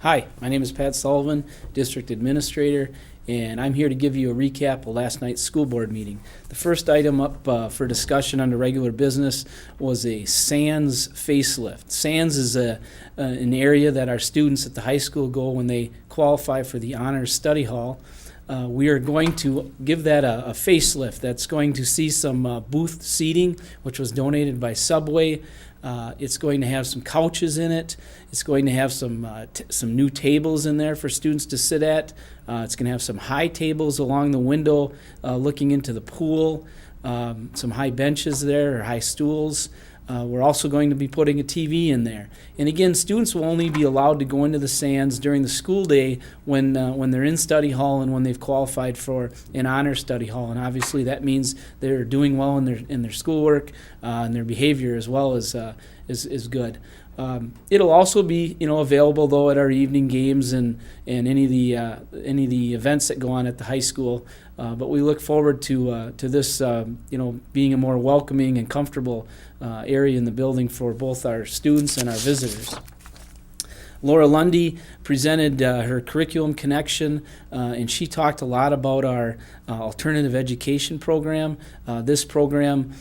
Hi, my name is Pat Sullivan, District Administrator, and I'm here to give you a recap of last night's school board meeting. The first item up for discussion under regular business was a SANS facelift. SANS is an area that our students at the high school go when they qualify for the Honors Study Hall. We are going to give that a facelift. That's going to see some booth seating, which was donated by Subway. It's going to have some couches in it. It's going to have some new tables in there for students to sit at. It's going to have some high tables along the window looking into the pool, some high benches there or high stools. We're also going to be putting a TV in there. And again, students will only be allowed to go into the SANS during the school day when they're in study hall and when they've qualified for an honor study hall. And obviously that means they're doing well in their schoolwork and their behavior as well is good. It'll also be available though at our evening games and any of the events that go on at the high school. But we look forward to this being a more welcoming and comfortable area in the building for both our students and our visitors. Laura Lundy presented her curriculum connection, and she talked a lot about our alternative education program. This program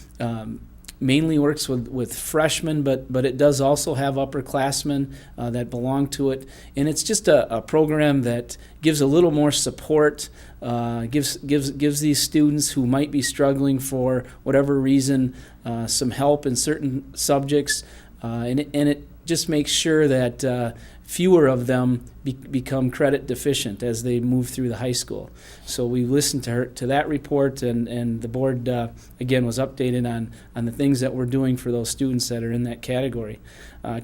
mainly works with freshmen, but it does also have upperclassmen that belong to it. And it's just a program that gives a little more support, gives these students who might be struggling for whatever reason some help in certain subjects, and it just makes sure that fewer of them become credit deficient as they move through the high school. So we listened to that report, and the board again was updated on the things that we're doing for those students that are in that category.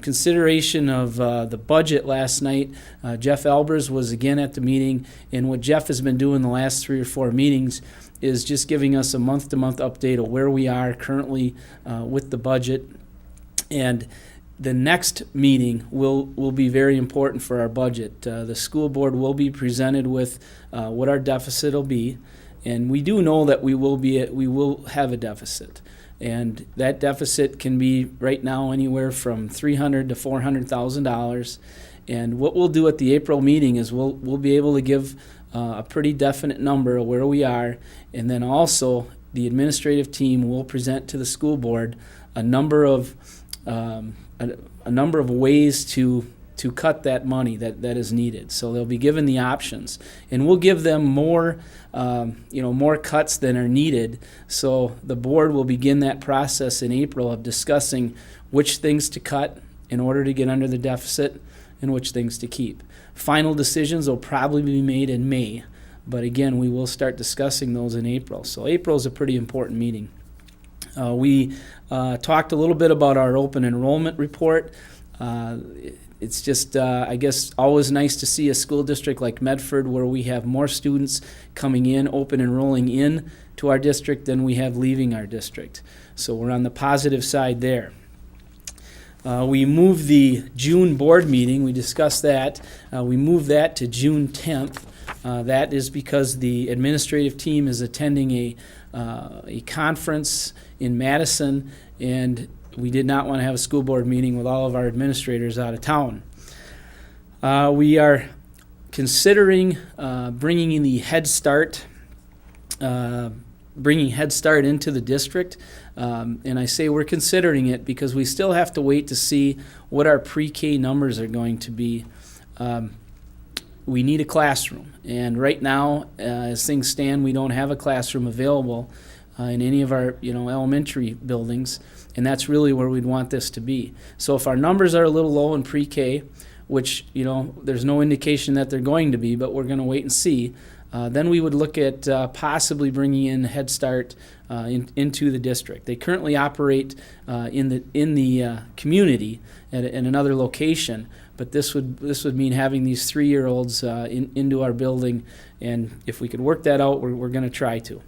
Consideration of the budget last night. Jeff Albers was again at the meeting, and what Jeff has been doing the last 3 or 4 meetings is just giving us a month-to-month update of where we are currently with the budget. And the next meeting will be very important for our budget. The school board will be presented with what our deficit will be, and we do know that we will have a deficit, and that deficit can be right now anywhere from $300,000 to $400,000. And what we'll do at the April meeting is we'll be able to give a pretty definite number of where we are, and then also the administrative team will present to the school board a number of ways to cut that money that is needed. So they'll be given the options, and we'll give them more cuts than are needed. So the board will begin that process in April of discussing which things to cut in order to get under the deficit and which things to keep. Final decisions will probably be made in May, but again, we will start discussing those in April. So April is a pretty important meeting. We talked a little bit about our open enrollment report. It's just, I guess, always nice to see a school district like Medford where we have more students coming in, open enrolling in to our district than we have leaving our district. So we're on the positive side there. We moved the June board meeting. We discussed that. We moved that to June 10th. That is because the administrative team is attending a conference in Madison, and we did not want to have a school board meeting with all of our administrators out of town. We are considering bringing in the Head Start, bringing Head Start into the district, and I say we're considering it because we still have to wait to see what our pre-K numbers are going to be. We need a classroom, and right now, as things stand, we don't have a classroom available in any of our elementary buildings, and that's really where we'd want this to be. So if our numbers are a little low in pre-K, which there's no indication that they're going to be, but we're going to wait and see, then we would look at possibly bringing in Head Start into the district. They currently operate in the community at another location, but this would mean having these 3-year-olds into our building, and if we could work that out, we're going to try to.